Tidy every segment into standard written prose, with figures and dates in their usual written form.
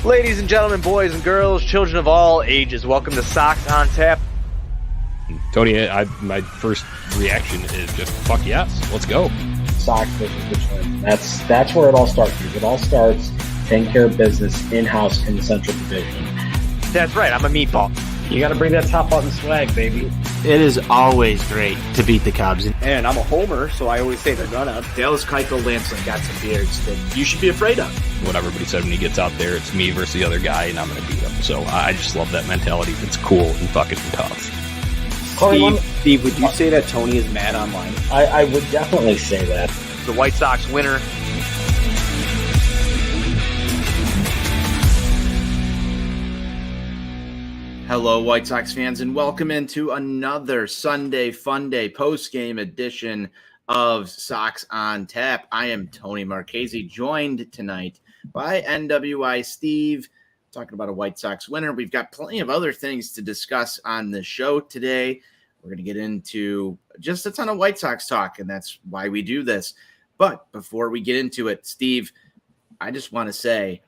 Ladies and gentlemen, boys and girls, children of all ages, welcome to Sox On Tap. Tony, my first reaction is just, fuck yes, let's go. Sox versus Richmond. That's where it all starts. It all starts taking care of business in-house in the Central Division. That's right, I'm a meatball. You got to bring that top button swag, baby. It is always great to beat the Cubs. And I'm a homer, so I always say the run-up. Dallas Keuchel Lansling got some beards that you should be afraid of. What everybody said when he gets out there, it's me versus the other guy, and I'm going to beat him. So I just love that mentality. It's cool and fucking tough. Steve, would you say that Tony is mad online? I would definitely say that. The White Sox winner. Hello, White Sox fans, and welcome into another Sunday Funday post-game edition of Sox On Tap. I am Tony Marchese, joined tonight by NWI Steve, talking about a White Sox winner. We've got plenty of other things to discuss on the show today. We're going to get into just a ton of White Sox talk, and that's why we do this. But before we get into it, Steve, I just want to say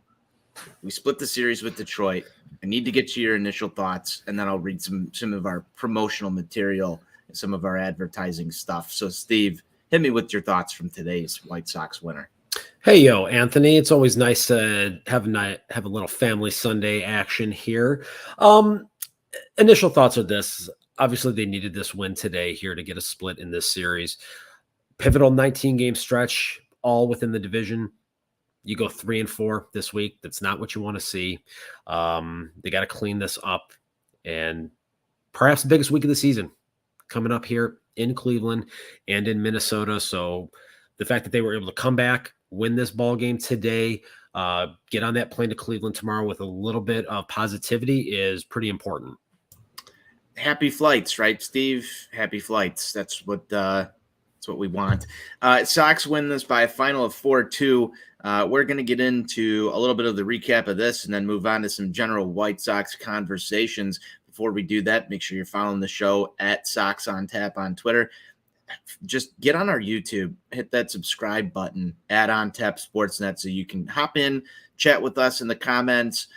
we split the series with Detroit. I need to get to your initial thoughts, and then I'll read some of our promotional material and some of our advertising stuff. So, Steve, hit me with your thoughts from today's White Sox winner. Hey, yo, Anthony. It's always nice to have a little family Sunday action here. Initial thoughts are this. Obviously, they needed this win today here to get a split in this series. Pivotal 19-game stretch, all within the division. You go 3-4 this week. That's not what you want to see. They got to clean this up. And perhaps the biggest week of the season coming up here in Cleveland and in Minnesota. So the fact that they were able to come back, win this ball game today, get on that plane to Cleveland tomorrow with a little bit of positivity is pretty important. Happy flights, right, Steve? Happy flights. That's what we want. Sox win this by a final of 4-2. We're going to get into a little bit of the recap of this and then move on to some general White Sox conversations. Before we do that, make sure you're following the show at Sox On Tap on Twitter. Just get on our YouTube, hit that subscribe button, add On Tap Sportsnet so you can hop in, chat with us in the comments,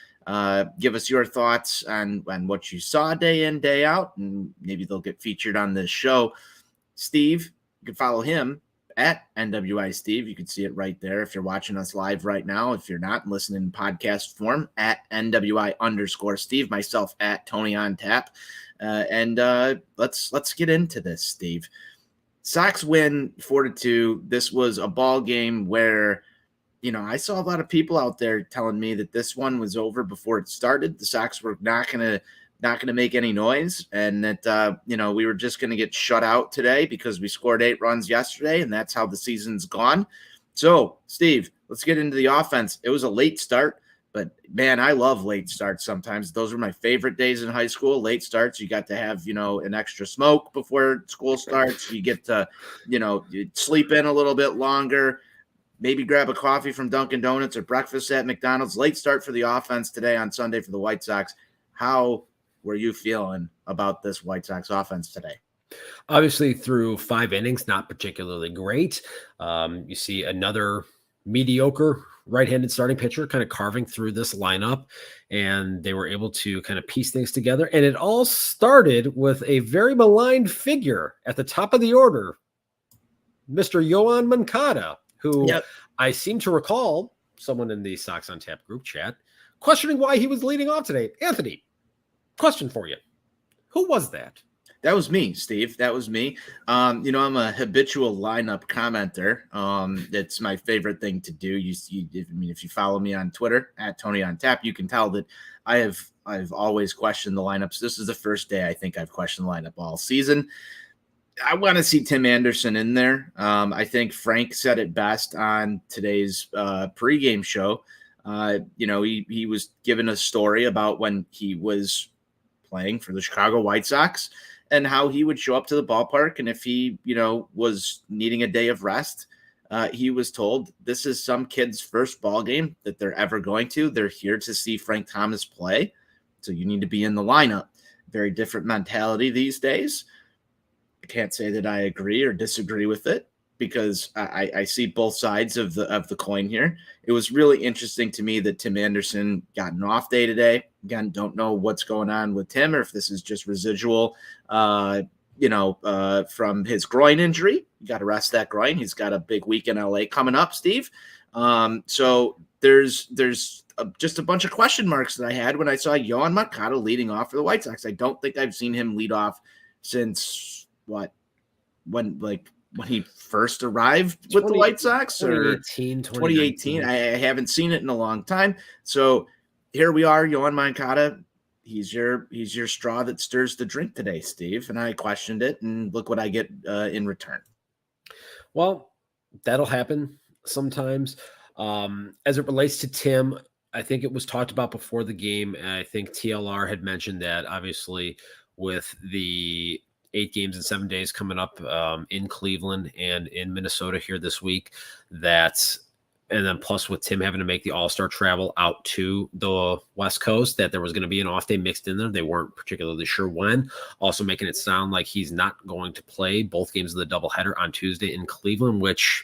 give us your thoughts on what you saw day in, day out, and maybe they'll get featured on this show. Steve, you can follow him at NWI Steve. You can see it right there if you're watching us live right now. If you're not, listening in podcast form, at NWI_Steve. Myself at Tony On Tap. Let's get into this, Steve. Sox win 4-2. This was a ball game where, I saw a lot of people out there telling me that this one was over before it started. The Sox were not going to make any noise, and that, we were just going to get shut out today because we scored 8 runs yesterday, and that's how the season's gone. So, Steve, let's get into the offense. It was a late start, but, man, I love late starts sometimes. Those were my favorite days in high school, late starts. You got to have, an extra smoke before school starts. You get to, you sleep in a little bit longer, maybe grab a coffee from Dunkin' Donuts or breakfast at McDonald's. Late start for the offense today on Sunday for the White Sox. How were you feeling about this White Sox offense today? Obviously, through 5 innings, not particularly great. You see another mediocre right-handed starting pitcher kind of carving through this lineup, and they were able to kind of piece things together. And it all started with a very maligned figure at the top of the order, Mr. Yoan Moncada, who I seem to recall someone in the Sox On Tap group chat questioning why he was leading off today. Anthony, question for you. Who was that? That was me, Steve. That was me. I'm a habitual lineup commenter. It's my favorite thing to do. If you follow me on Twitter at Tony On Tap, you can tell that I've always questioned the lineups. This is the first day I think I've questioned the lineup all season. I want to see Tim Anderson in there. I think said it best on today's pregame show. He was given a story about when he was playing for the Chicago White Sox and how he would show up to the ballpark. And if he, was needing a day of rest, he was told this is some kid's first ball game that they're ever going to. They're here to see Frank Thomas play. So you need to be in the lineup. Very different mentality these days. I can't say that I agree or disagree with it. because I see both sides of the coin here. It was really interesting to me that Tim Anderson got an off day today. Again, don't know what's going on with Tim or if this is just residual, from his groin injury. You got to rest that groin. He's got a big week in LA coming up, Steve. So there's just a bunch of question marks that I had when I saw Yoan Moncada leading off for the White Sox. I don't think I've seen him lead off since when he first arrived with the White Sox, or 2018. I haven't seen it in a long time. So here we are, Yoan Moncada. He's your straw that stirs the drink today, Steve. And I questioned it, and look what I get in return. Well, that'll happen sometimes. As it relates to Tim, I think it was talked about before the game. I think TLR had mentioned that obviously with the 8 games in 7 days coming up in Cleveland and in Minnesota here this week, and then plus with Tim having to make the All-Star travel out to the West Coast, that there was going to be an off day mixed in there. They weren't particularly sure when. Also making it sound like he's not going to play both games of the doubleheader on Tuesday in Cleveland, which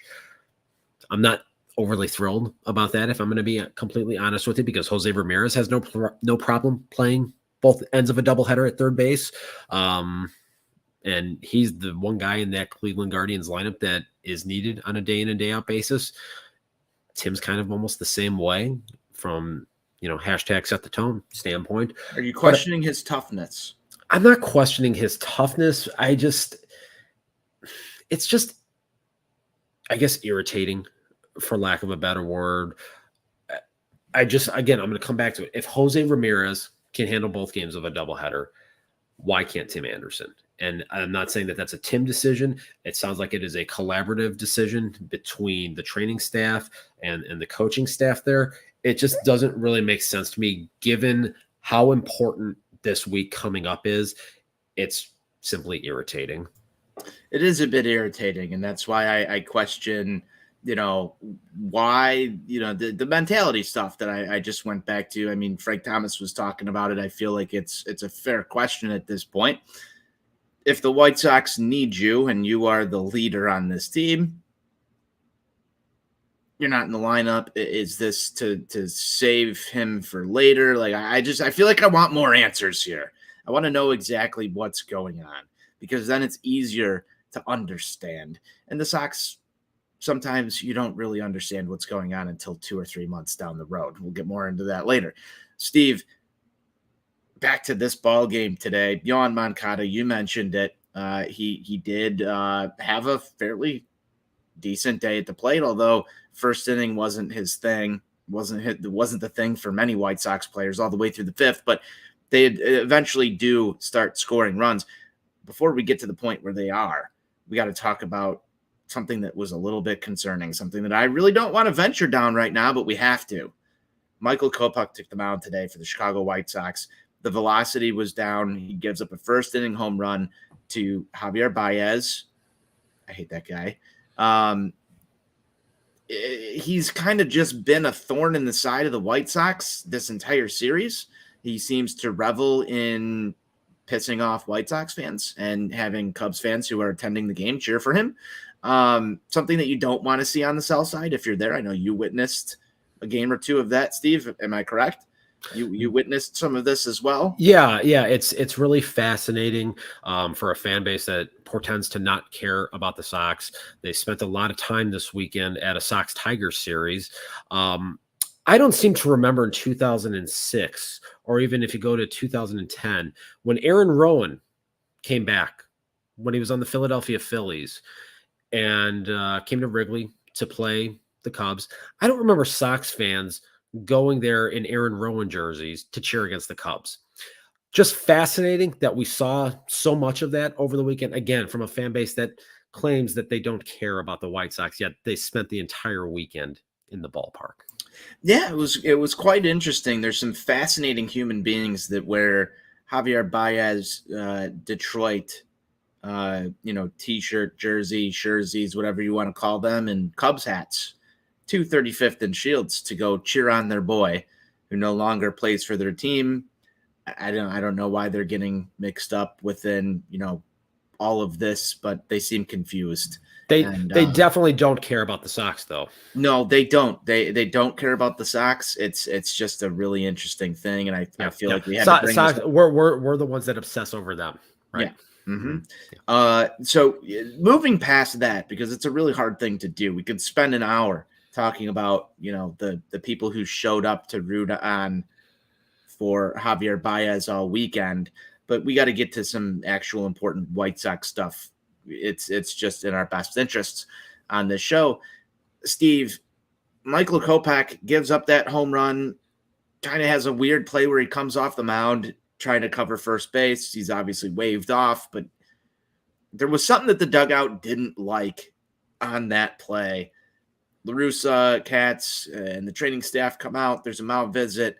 I'm not overly thrilled about that, if I'm going to be completely honest with you, because Jose Ramirez has no problem playing both ends of a doubleheader at third base. And he's the one guy in that Cleveland Guardians lineup that is needed on a day in and day out basis. Tim's kind of almost the same way from, hashtag set the tone standpoint. Are you questioning his toughness? I'm not questioning his toughness. It's just, I guess, irritating, for lack of a better word. I'm going to come back to it. If Jose Ramirez can handle both games of a doubleheader, why can't Tim Anderson? And I'm not saying that that's a Tim decision. It sounds like it is a collaborative decision between the training staff and the coaching staff there. It just doesn't really make sense to me, given how important this week coming up is. It's simply irritating. It is a bit irritating, and that's why I question, why, the mentality stuff that I just went back to. I mean, Frank Thomas was talking about it. I feel like it's a fair question at this point. If the White Sox need you and you are the leader on this team, you're not in the lineup. Is this to save him for later? Like, I feel like I want more answers here. I want to know exactly what's going on, because then it's easier to understand. And the Sox, sometimes you don't really understand what's going on until 2 or 3 months down the road. We'll get more into that later. Steve, back to this ball game today. Yoan Moncada, you mentioned it. He did have a fairly decent day at the plate, although first inning wasn't his thing. Wasn't the thing for many White Sox players all the way through the 5th, but they eventually do start scoring runs. Before we get to the point where they are, we got to talk about something that was a little bit concerning, something that I really don't want to venture down right now, but we have to. Michael Kopech took the mound today for the Chicago White Sox. The velocity was down. He gives up a first inning home run to Javier Baez. I hate that guy. He's kind of just been a thorn in the side of the White Sox this entire series. He seems to revel in pissing off White Sox fans and having Cubs fans who are attending the game cheer for him. Something that you don't want to see on the south side if you're there. I know you witnessed a game or two of that, Steve. Am I correct? You witnessed some of this as well? Yeah. It's really fascinating for a fan base that portends to not care about the Sox. They spent a lot of time this weekend at a Sox-Tigers series. I don't seem to remember in 2006, or even if you go to 2010, when Aaron Rowan came back, when he was on the Philadelphia Phillies and came to Wrigley to play the Cubs. I don't remember Sox fans going there in Aaron Rowan jerseys to cheer against the Cubs. Just fascinating that we saw so much of that over the weekend, again, from a fan base that claims that they don't care about the White Sox, yet they spent the entire weekend in the ballpark. Yeah, it was quite interesting. There's some fascinating human beings that wear Javier Baez Detroit T-shirt, jersey, jerseys, whatever you want to call them, and Cubs hats, 235th and Shields, to go cheer on their boy who no longer plays for their team. I don't know why they're getting mixed up within, all of this, but they seem confused. They And, definitely don't care about the Sox, though. no, they don't. They don't care about the Sox. It's just a really interesting thing, and I feel like we had to bring Sox, this up. we're the ones that obsess over them, right? Yeah. So moving past that, because it's a really hard thing to do, we could spend an hour talking about, the people who showed up to root on for Javier Baez all weekend, but we got to get to some actual important White Sox stuff. It's just in our best interests on this show. Steve, Michael Kopech gives up that home run, kind of has a weird play where he comes off the mound trying to cover first base. He's obviously waved off, but there was something that the dugout didn't like on that play. La Russa, Katz, and the training staff come out. There's a mound visit.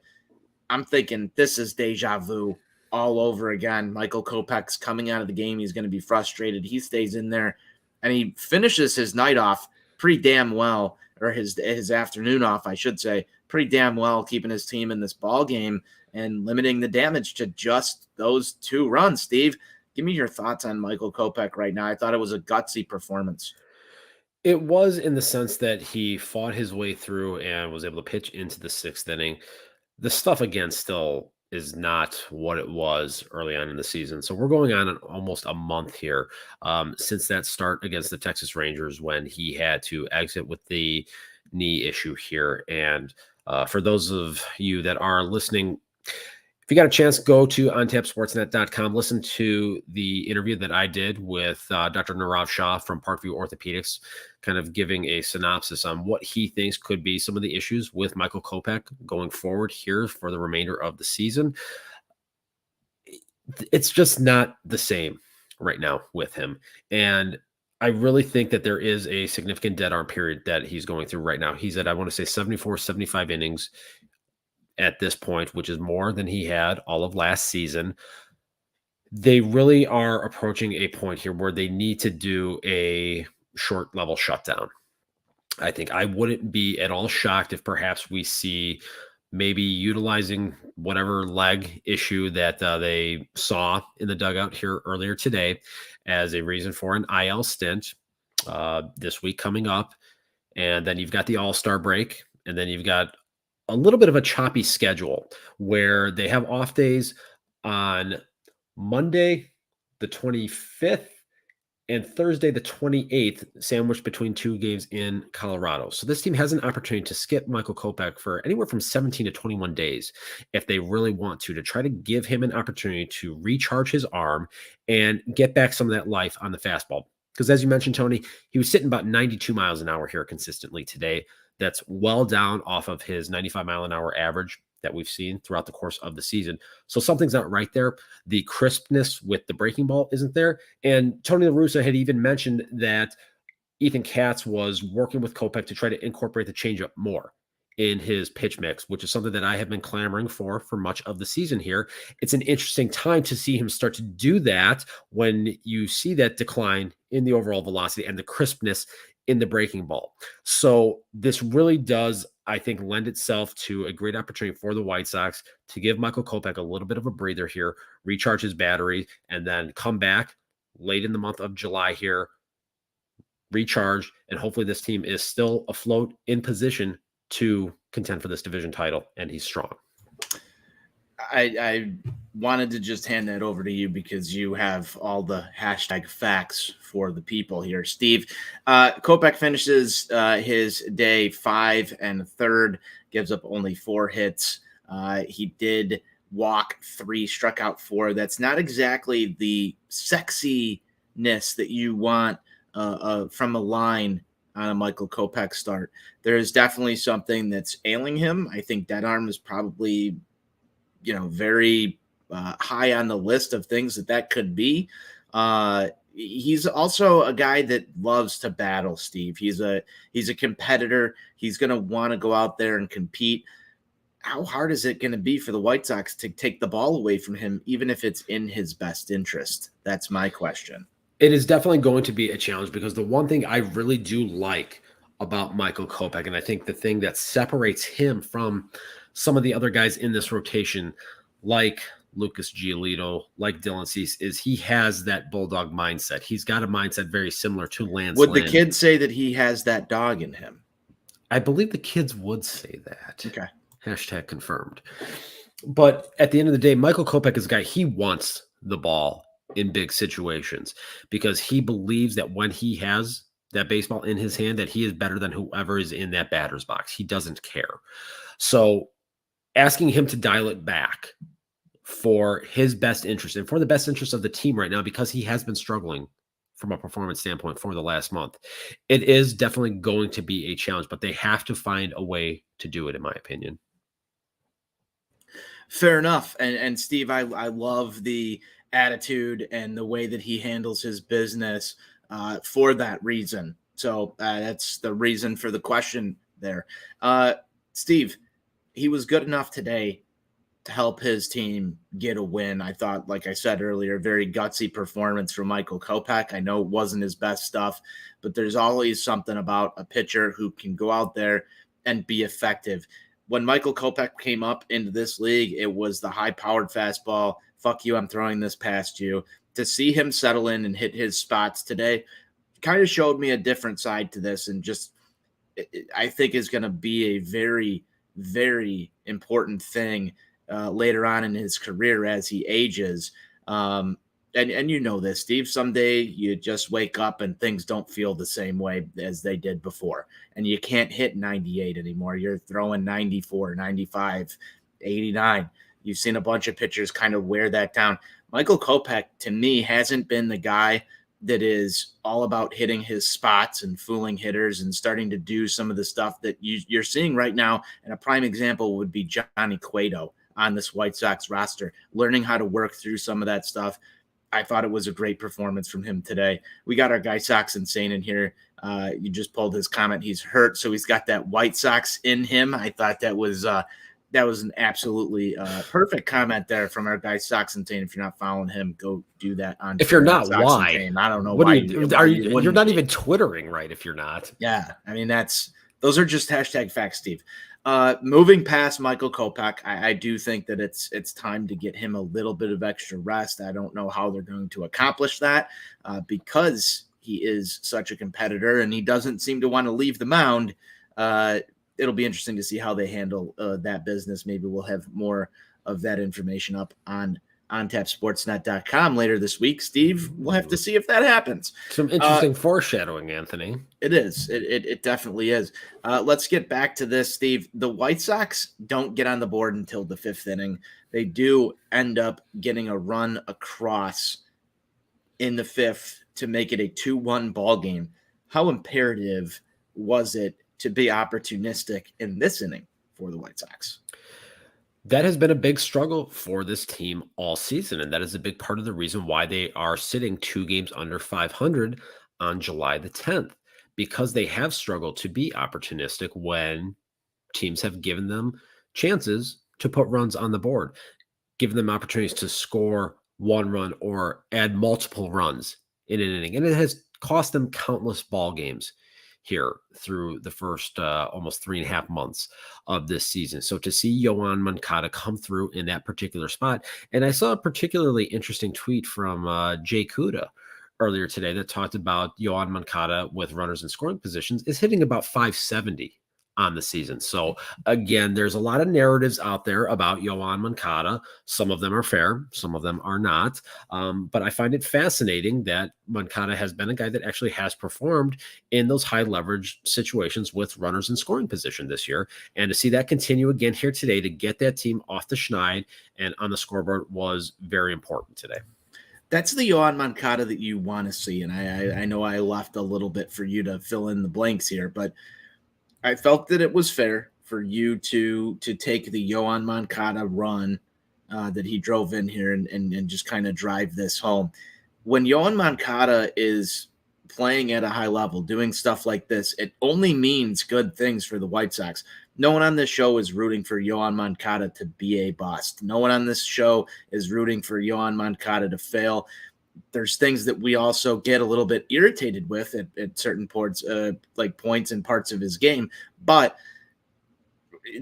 I'm thinking this is deja vu all over again. Michael Kopech's coming out of the game. He's going to be frustrated. He stays in there, and he finishes his night off pretty damn well, or his afternoon off, I should say, pretty damn well, keeping his team in this ball game and limiting the damage to just those 2 runs. Steve, give me your thoughts on Michael Kopech right now. I thought it was a gutsy performance. It was, in the sense that he fought his way through and was able to pitch into the 6th inning. The stuff, again, still is not what it was early on in the season. So we're going on almost a month here since that start against the Texas Rangers, when he had to exit with the knee issue here. And for those of you that are listening, if you got a chance, go to ontapsportsnet.com. Listen to the interview that I did with Dr. Nirav Shah from Parkview Orthopedics, kind of giving a synopsis on what he thinks could be some of the issues with Michael Kopech going forward here for the remainder of the season. It's just not the same right now with him. And I really think that there is a significant dead arm period that he's going through right now. He's at, I want to say, 74, 75 innings at this point, which is more than he had all of last season. They really are approaching a point here where they need to do a short level shutdown. I think I wouldn't be at all shocked if perhaps we see maybe utilizing whatever leg issue that they saw in the dugout here earlier today as a reason for an IL stint this week coming up. And then you've got the All-Star break, and then you've got a little bit of a choppy schedule where they have off days on Monday, the 25th, and Thursday, the 28th, sandwiched between 2 games in Colorado. So this team has an opportunity to skip Michael Kopech for anywhere from 17 to 21 days if they really want to try to give him an opportunity to recharge his arm and get back some of that life on the fastball. Because as you mentioned, Tony, he was sitting about 92 miles an hour here consistently today. That's well down off of his 95-mile-an-hour average that we've seen throughout the course of the season. So something's not right there. The crispness with the breaking ball isn't there. And Tony La Russa had even mentioned that Ethan Katz was working with Kopech to try to incorporate the changeup more in his pitch mix, which is something that I have been clamoring for much of the season here. It's an interesting time to see him start to do that when you see that decline in the overall velocity and the crispness in the breaking ball. So this really does, I think, lend itself to a great opportunity for the White Sox to give Michael Kopech a little bit of a breather here, recharge his battery, and then come back late in the month of July here, recharge, and hopefully this team is still afloat in position to contend for this division title, and he's strong. I wanted to just hand that over to you because you have all the hashtag facts for the people here. Steve, Kopech finishes his day 5 1/3, gives up only 4 hits. He did walk 3, struck out 4. That's not exactly the sexiness that you want from a line on a Michael Kopech start. There is definitely something that's ailing him. I think dead arm is probably very high on the list of things that could be. He's also a guy that loves to battle, Steve. He's a competitor. He's going to want to go out there and compete. How hard is it going to be for the White Sox to take the ball away from him, even if it's in his best interest? That's my question. It is definitely going to be a challenge, because the one thing I really do like about Michael Kopech, and I think the thing that separates him from some of the other guys in this rotation, like Lucas Giolito, like Dylan Cease, is he has that bulldog mindset. He's got a mindset very similar to Lance Would Lynn. the kids say that he has that dog in him? I believe the kids would say that. Okay. Hashtag confirmed. But at the end of the day, Michael Kopech is a guy, he wants the ball in big situations because he believes that when he has that baseball in his hand, that he is better than whoever is in that batter's box. He doesn't care. So asking him to dial it back for his best interest and for the best interest of the team right now, because he has been struggling from a performance standpoint for the last month, it is definitely going to be a challenge, but they have to find a way to do it, in my opinion. Fair enough. And Steve, I love the attitude and the way that he handles his business for that reason. So that's the reason for the question there. Steve, he was good enough today to help his team get a win. I thought, like I said earlier, very gutsy performance from Michael Kopech. I know it wasn't his best stuff, but there's always something about a pitcher who can go out there and be effective. When Michael Kopech came up into this league, it was the high-powered fastball. Fuck you, I'm throwing this past you. To see him settle in and hit his spots today kind of showed me a different side to this, and just I think is going to be a very, very important thing later on in his career as he ages. And you know this, Steve, someday you just wake up and things don't feel the same way as they did before. And you can't hit 98 anymore. You're throwing 94, 95, 89. You've seen a bunch of pitchers kind of wear that down. Michael Kopech, to me, hasn't been the guy that is all about hitting his spots and fooling hitters and starting to do some of the stuff that you're seeing right now. And a prime example would be Johnny Cueto on this White Sox roster, learning how to work through some of that stuff. I thought it was a great performance from him today. We got our guy Sox Insane in here. You just pulled his comment. He's hurt, so he's got that White Sox in him. I thought that was an absolutely perfect comment there from our guy Sox Insane. If you're not following him, go do that on. If you're not, Sox why? Insane. I don't know what why. You're not even Twittering right if you're not. Yeah, I mean those are just hashtag facts, Steve. Moving past Michael Kopech, I do think that it's time to get him a little bit of extra rest. I don't know how they're going to accomplish that because he is such a competitor and he doesn't seem to want to leave the mound. It'll be interesting to see how they handle that business. Maybe we'll have more of that information up on OnTapSportsNet.com later this week. Steve, we'll have to see if that happens. Some interesting foreshadowing, Anthony. It is. It definitely is. Let's get back to this, Steve. The White Sox don't get on the board until the fifth inning. They do end up getting a run across in the fifth to make it a 2-1 ball game. How imperative was it to be opportunistic in this inning for the White Sox? That has been a big struggle for this team all season, and that is a big part of the reason why they are sitting 2 games under 500 on July the 10th, because they have struggled to be opportunistic when teams have given them chances to put runs on the board, given them opportunities to score 1 run or add multiple runs in an inning. And it has cost them countless ball games here through the first almost 3.5 months of this season. So to see Yoan Moncada come through in that particular spot, and I saw a particularly interesting tweet from Jay Kuda earlier today that talked about Yoan Moncada with runners in scoring positions is hitting about 570 on the season. So again, there's a lot of narratives out there about Yoan Moncada. Some of them are fair, some of them are not. But I find it fascinating that Moncada has been a guy that actually has performed in those high leverage situations with runners in scoring position this year. And to see that continue again here today, to get that team off the schneid and on the scoreboard, was very important today. That's the Yoan Moncada that you want to see. And I know I left a little bit for you to fill in the blanks here, but I felt that it was fair for you to take the Yoan Moncada run that he drove in here and just kind of drive this home. When Yoan Moncada is playing at a high level, doing stuff like this, it only means good things for the White Sox. No one on this show is rooting for Yoan Moncada to be a bust. No one on this show is rooting for Yoan Moncada to fail. There's things that we also get a little bit irritated with at certain points, like points and parts of his game. But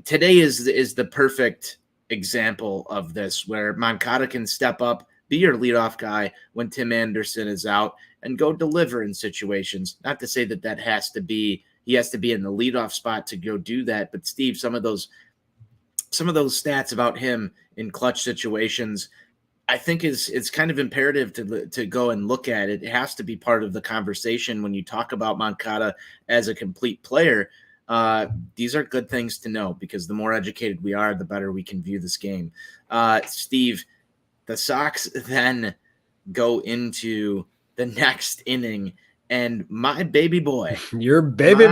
today is the perfect example of this, where Moncada can step up, be your leadoff guy when Tim Anderson is out, and go deliver in situations. Not to say that he has to be in the leadoff spot to go do that, but Steve, some of those stats about him in clutch situations, I think it's kind of imperative to go and look at it. It has to be part of the conversation when you talk about Moncada as a complete player. These are good things to know, because the more educated we are, the better we can view this game. Steve, the Sox then go into the next inning, and my baby boy, Your baby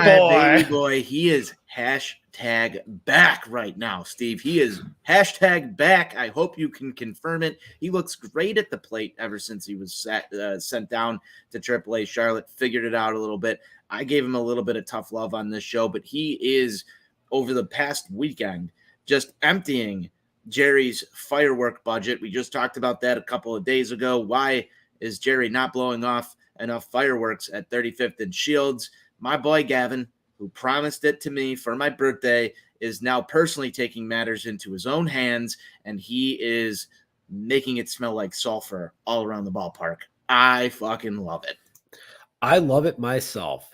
boy, he is hashtag back right now, Steve. He is hashtag back. I hope you can confirm it. He looks great at the plate ever since he was sent down to AAA Charlotte, figured it out a little bit. I gave him a little bit of tough love on this show, but he is, over the past weekend, just emptying Jerry's firework budget. We just talked about that a couple of days ago. Why is Jerry not blowing off enough fireworks at 35th and Shields? My boy Gavin, who promised it to me for my birthday, is now personally taking matters into his own hands, and he is making it smell like sulfur all around the ballpark. I fucking love it. I love it myself.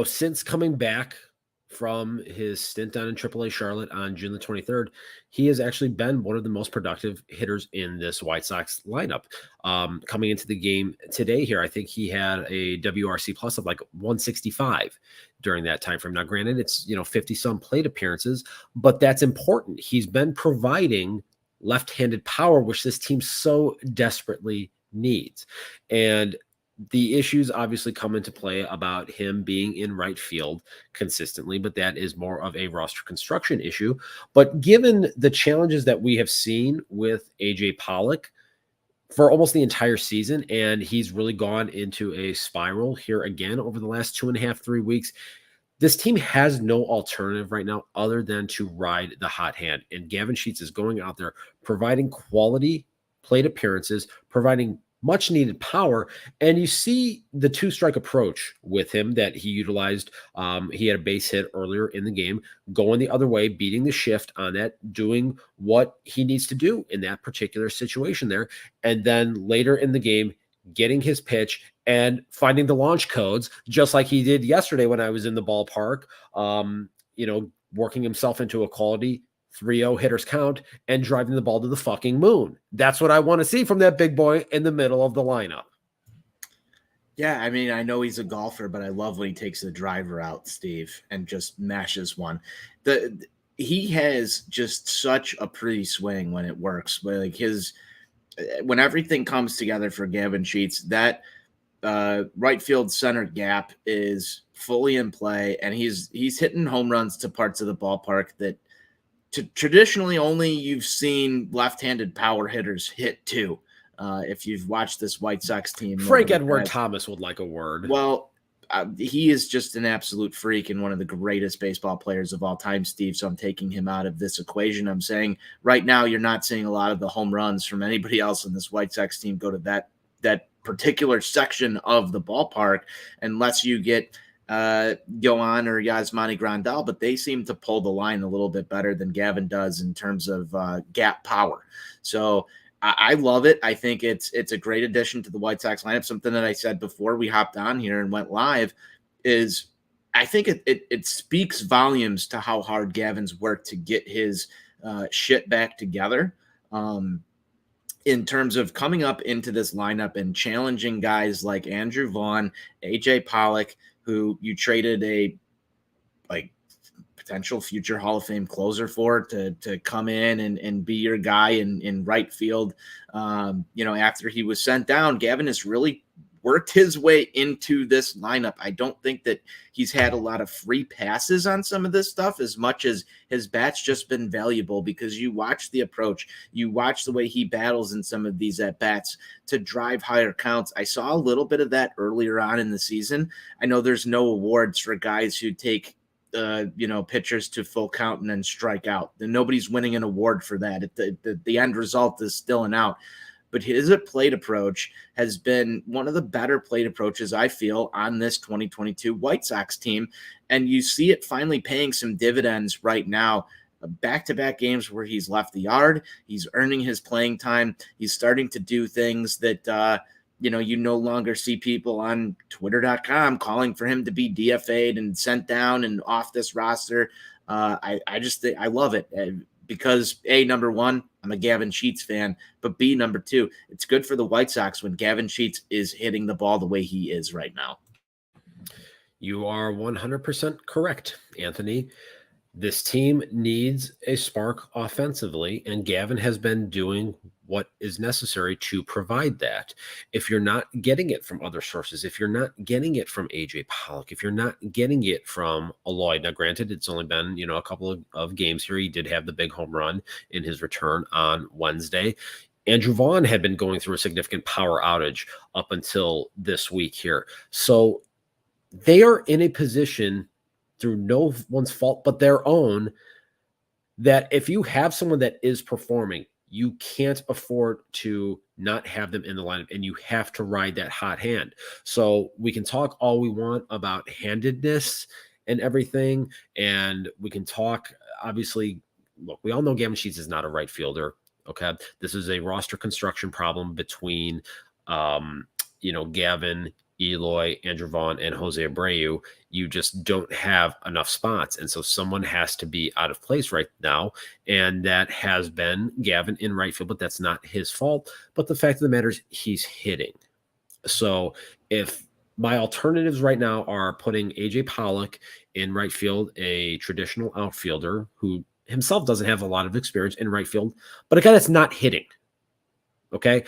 Since coming back from his stint down in AAA Charlotte on June the 23rd, he has actually been one of the most productive hitters in this White Sox lineup. Coming into the game today here, I think he had a WRC plus of like 165 during that time frame. Now, granted, it's 50 some plate appearances, but that's important. He's been providing left-handed power, which this team so desperately needs. And the issues obviously come into play about him being in right field consistently, but that is more of a roster construction issue. But given the challenges that we have seen with AJ Pollock for almost the entire season, and he's really gone into a spiral here again over the last 2.5, 3 weeks, this team has no alternative right now other than to ride the hot hand. And Gavin Sheets is going out there, providing quality plate appearances, providing much needed power. And you see the 2-strike approach with him that he utilized. He had a base hit earlier in the game, going the other way, beating the shift on that, doing what he needs to do in that particular situation there. And then later in the game, getting his pitch and finding the launch codes, just like he did yesterday when I was in the ballpark, working himself into a quality 3-0 hitters count and driving the ball to the fucking moon. That's what I want to see from that big boy in the middle of the lineup. Yeah, I mean, I know he's a golfer, but I love when he takes the driver out, Steve, and just mashes one. He has just such a pretty swing when it works. Like when everything comes together for Gavin Sheets, that right field center gap is fully in play, and he's hitting home runs to parts of the ballpark that traditionally only you've seen left-handed power hitters hit to. If you've watched this White Sox team, Frank Edward Thomas would like a word. Well, he is just an absolute freak and one of the greatest baseball players of all time, Steve. So I'm taking him out of this equation. I'm saying right now you're not seeing a lot of the home runs from anybody else in this White Sox team go to that particular section of the ballpark, unless you get Yoan or Yasmani Grandal, but they seem to pull the line a little bit better than Gavin does in terms of gap power. So I love it. I think it's a great addition to the White Sox lineup. Something that I said before we hopped on here and went live is I think it speaks volumes to how hard Gavin's worked to get his shit back together. In terms of coming up into this lineup and challenging guys like Andrew Vaughn, AJ Pollock, who you traded a potential future Hall of Fame closer for to come in and be your guy in right field. After he was sent down, Gavin has really worked his way into this lineup. I don't think that he's had a lot of free passes on some of this stuff as much as his bat's just been valuable, because you watch the approach, you watch the way he battles in some of these at-bats to drive higher counts. I saw a little bit of that earlier on in the season. I know there's no awards for guys who take pitchers to full count and then strike out. And nobody's winning an award for that. The end result is still an out. But his plate approach has been one of the better plate approaches, I feel, on this 2022 White Sox team. And you see it finally paying some dividends right now. back-to-back games where he's left the yard. He's earning his playing time. He's starting to do things that, you no longer see people on twitter.com calling for him to be DFA'd and sent down and off this roster. I just think I love it because A, number one, I'm a Gavin Sheets fan, but B, number two, it's good for the White Sox when Gavin Sheets is hitting the ball the way he is right now. You are 100% correct, Anthony. This team needs a spark offensively, and Gavin has been doing what is necessary to provide that. If you're not getting it from other sources, if you're not getting it from AJ Pollock, if you're not getting it from Aloy, now granted, it's only been, a couple of games here. He did have the big home run in his return on Wednesday. Andrew Vaughn had been going through a significant power outage up until this week here. So they are in a position through no one's fault but their own, that if you have someone that is performing, you can't afford to not have them in the lineup, and you have to ride that hot hand. So we can talk all we want about handedness and everything, and we can talk, obviously, look, we all know Gavin Sheets is not a right fielder, okay? This is a roster construction problem between, Gavin, Eloy, Andrew Vaughn, and Jose Abreu. You just don't have enough spots. And so someone has to be out of place right now. And that has been Gavin in right field, but that's not his fault. But the fact of the matter is he's hitting. So if my alternatives right now are putting AJ Pollock in right field, a traditional outfielder who himself doesn't have a lot of experience in right field, but a guy that's not hitting. Okay.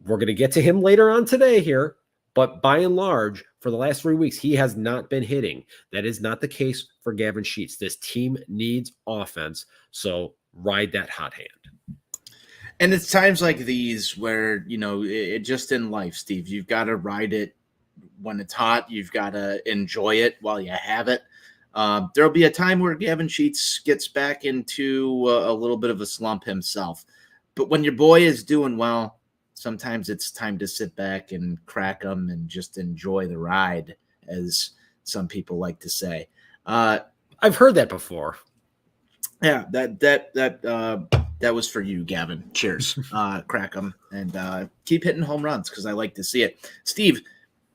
We're going to get to him later on today here. But by and large, for the last 3 weeks, he has not been hitting. That is not the case for Gavin Sheets. This team needs offense, so ride that hot hand. And it's times like these where, it just in life, Steve, you've got to ride it when it's hot. You've got to enjoy it while you have it. There'll be a time where Gavin Sheets gets back into a little bit of a slump himself. But when your boy is doing well, sometimes it's time to sit back and crack them and just enjoy the ride, as some people like to say. I've heard that before. Yeah, that was for you, Gavin. Cheers. Crack them and keep hitting home runs because I like to see it. Steve,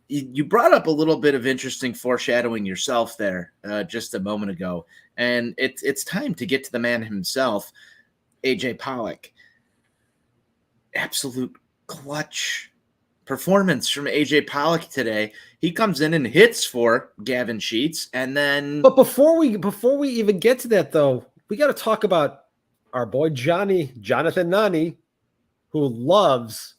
you brought up a little bit of interesting foreshadowing yourself there just a moment ago, and it's time to get to the man himself, AJ Pollock. Absolute clutch performance from AJ Pollock today. He comes in and hits for Gavin Sheets, and then. But before we even get to that, though, we got to talk about our boy Jonathan Nani, who loves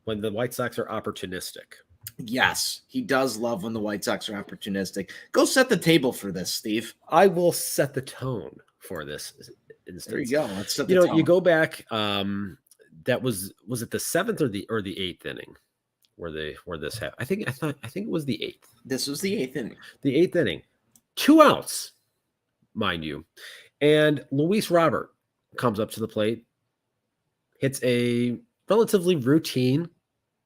when the White Sox are opportunistic. Yes, he does love when the White Sox are opportunistic. Go set the table for this, Steve. I will set the tone for this instance. There you go. Let's set the tone. You go back. That was it the seventh or the eighth inning where this happened? I think it was the eighth. This was the eighth inning. The eighth inning, 2 outs, mind you, and Luis Robert comes up to the plate, hits a relatively routine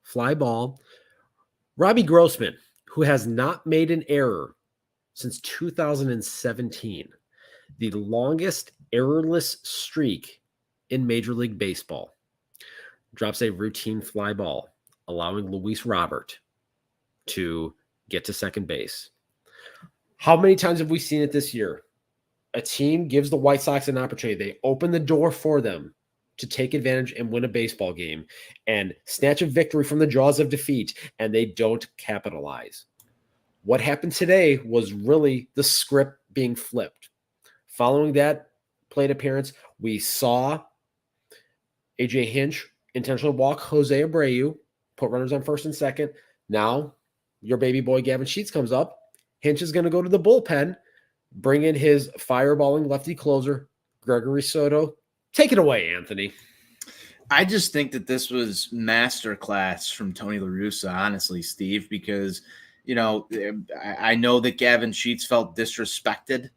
fly ball. Robbie Grossman, who has not made an error since 2017, the longest errorless streak in Major League Baseball, drops a routine fly ball, allowing Luis Robert to get to second base. How many times have we seen it this year? A team gives the White Sox an opportunity. They open the door for them to take advantage and win a baseball game and snatch a victory from the jaws of defeat, and they don't capitalize. What happened today was really the script being flipped. Following that plate appearance, we saw AJ Hinch intentionally walk Jose Abreu, put runners on first and second. Now your baby boy Gavin Sheets comes up. Hinch is going to go to the bullpen, bring in his fireballing lefty closer, Gregory Soto. Take it away, Anthony. I just think that this was masterclass from Tony La Russa, honestly, Steve, because, I know that Gavin Sheets felt disrespected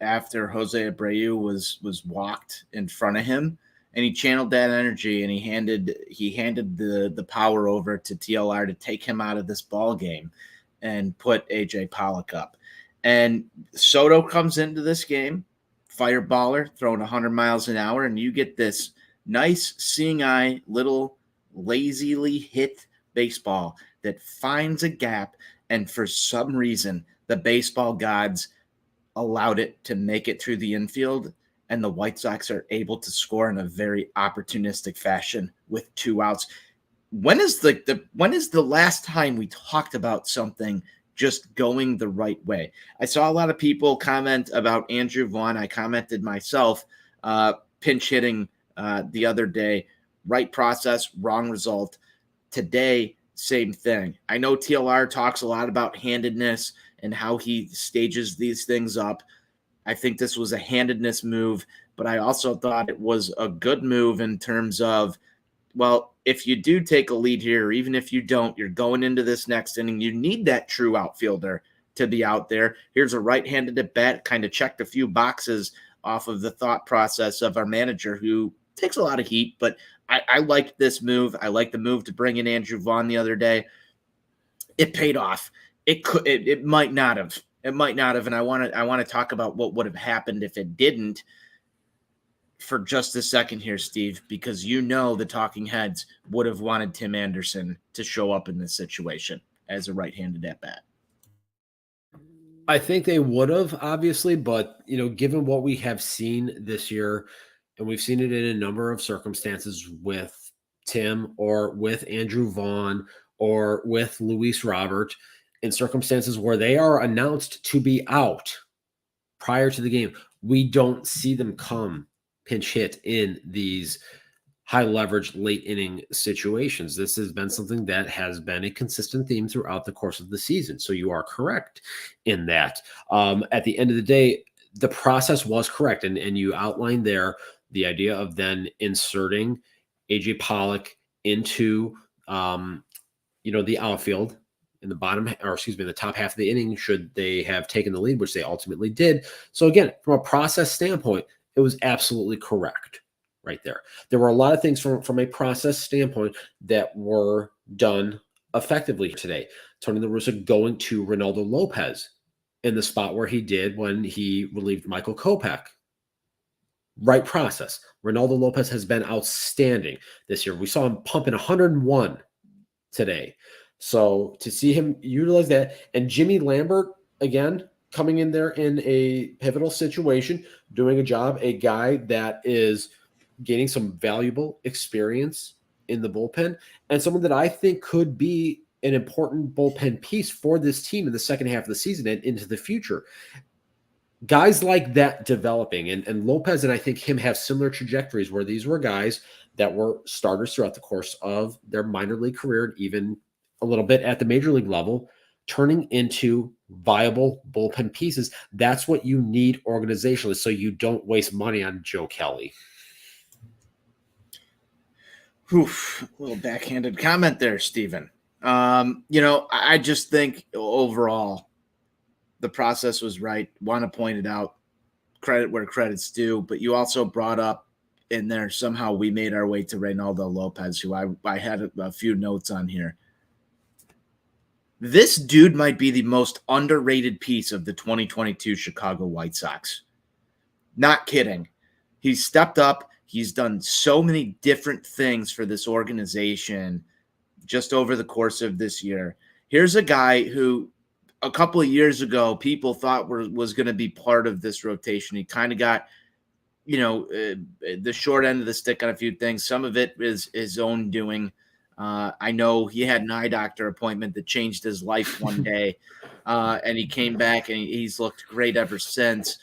after Jose Abreu was walked in front of him. And he channeled that energy, and he handed the power over to TLR to take him out of this ball game and put AJ Pollock up. And Soto comes into this game fireballer throwing 100 miles an hour, and you get this nice seeing eye little lazily hit baseball that finds a gap, and for some reason the baseball gods allowed it to make it through the infield, and the White Sox are able to score in a very opportunistic fashion with 2 outs. When is the last time we talked about something just going the right way? I saw a lot of people comment about Andrew Vaughn. I commented myself, pinch hitting the other day, right process, wrong result. Today, same thing. I know TLR talks a lot about handedness and how he stages these things up. I think this was a handedness move, but I also thought it was a good move in terms of, well, if you do take a lead here, or even if you don't, you're going into this next inning. You need that true outfielder to be out there. Here's a right-handed at bat, kind of checked a few boxes off of the thought process of our manager, who takes a lot of heat, but I liked this move. I liked the move to bring in Andrew Vaughn the other day. It paid off. It might not have. It might not have, and I want to talk about what would have happened if it didn't for just a second here, Steve, because the talking heads would have wanted Tim Anderson to show up in this situation as a right-handed at bat. I think they would have, obviously, but given what we have seen this year, and we've seen it in a number of circumstances with Tim or with Andrew Vaughn or with Luis Robert, in circumstances where they are announced to be out prior to the game, we don't see them come pinch hit in these high leverage late inning situations. This has been something that has been a consistent theme throughout the course of the season. So you are correct in that. At the end of the day, the process was correct. And you outlined there the idea of then inserting AJ Pollock into, the outfield in the top half of the inning, should they have taken the lead, which they ultimately did. So again, from a process standpoint, it was absolutely correct right there. There were a lot of things from a process standpoint that were done effectively today. Tony La Russa going to Ronaldo Lopez in the spot where he did when he relieved Michael Kopech. Right process. Ronaldo Lopez has been outstanding this year. We saw him pumping 101 today. So to see him utilize that, and Jimmy Lambert, again, coming in there in a pivotal situation, doing a job, a guy that is gaining some valuable experience in the bullpen, and someone that I think could be an important bullpen piece for this team in the second half of the season and into the future. Guys like that developing, and Lopez and I think him have similar trajectories, where these were guys that were starters throughout the course of their minor league career, and even a little bit at the major league level, turning into viable bullpen pieces. That's what you need organizationally, so you don't waste money on Joe Kelly. Oof, a little backhanded comment there, Steven. I just think overall the process was right. Want to point it out, credit where credit's due, but you also brought up in there somehow we made our way to Reynaldo Lopez, who I had a few notes on here. This dude might be the most underrated piece of the 2022 Chicago White Sox. Not kidding. He's stepped up. He's done so many different things for this organization just over the course of this year. Here's a guy who a couple of years ago people thought was going to be part of this rotation. He kind of got, the short end of the stick on a few things. Some of it is his own doing. I know he had an eye doctor appointment that changed his life one day, and he came back and he's looked great ever since.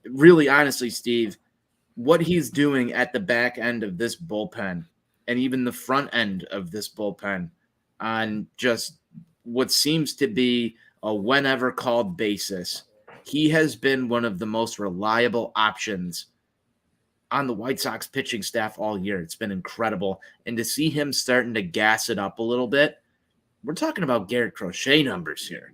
Really, honestly, Steve, what he's doing at the back end of this bullpen and even the front end of this bullpen on just what seems to be a whenever called basis, he has been one of the most reliable options on the White Sox pitching staff all year. It's been incredible. And to see him starting to gas it up a little bit, we're talking about Garrett Crochet numbers here.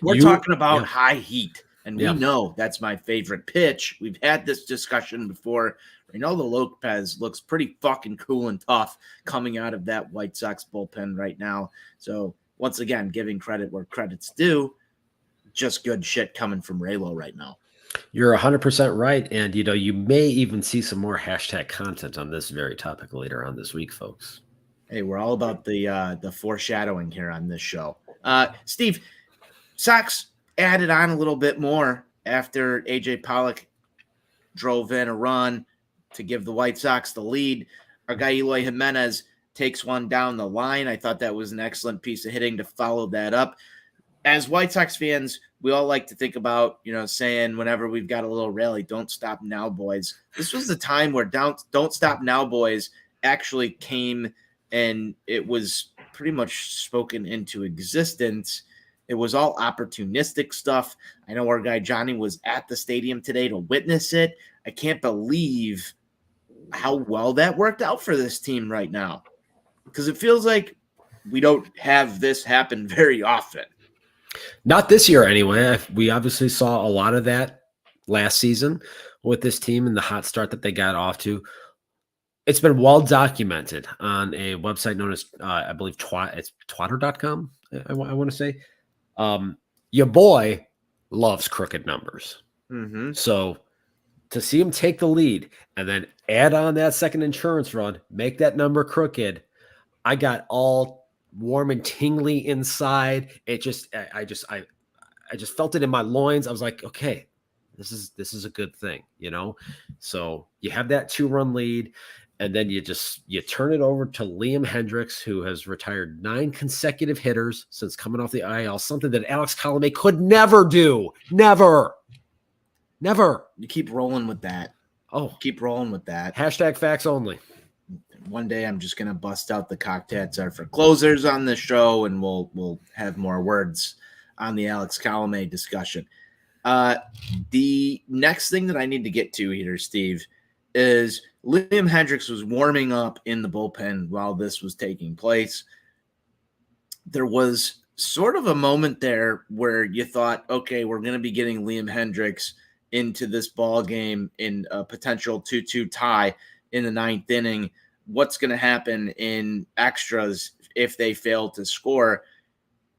We're talking about high heat. And we know that's my favorite pitch. We've had this discussion before. Reynaldo Lopez looks pretty fucking cool and tough coming out of that White Sox bullpen right now. So once again, giving credit where credit's due, just good shit coming from Raylo right now. You're 100% right. And, you may even see some more hashtag content on this very topic later on this week, folks. Hey, we're all about the foreshadowing here on this show. Steve, Sox added on a little bit more after A.J. Pollock drove in a run to give the White Sox the lead. Our guy Eloy Jimenez takes one down the line. I thought that was an excellent piece of hitting to follow that up. As White Sox fans, we all like to think about, saying whenever we've got a little rally, don't stop now, boys. This was the time where don't stop now, boys actually came and it was pretty much spoken into existence. It was all opportunistic stuff. I know our guy Johnny was at the stadium today to witness it. I can't believe how well that worked out for this team right now, because it feels like we don't have this happen very often. Not this year, anyway. We obviously saw a lot of that last season with this team and the hot start that they got off to. It's been well documented on a website known as, I believe, it's twatter.com, I want to say. Your boy loves crooked numbers. Mm-hmm. So to see him take the lead and then add on that second insurance run, make that number crooked, I got all warm and tingly inside. I just felt it in my loins. I was like, okay, this is a good thing, So you have that 2-run lead, and then you turn it over to Liam Hendricks, who has retired 9 consecutive hitters since coming off the IL, something that Alex Colomé could never do. Never. You keep rolling with that. Oh, keep rolling with that. Hashtag facts only. One day I'm just gonna bust out the cocktails are for closers on this show, and we'll have more words on the Alex Colomé discussion. The next thing that I need to get to here, Steve, is Liam Hendricks was warming up in the bullpen while this was taking place. There was sort of a moment there where you thought, okay, we're going to be getting Liam Hendricks into this ball game in a potential 2-2 tie in the 9th inning. What's going to happen in extras if they fail to score?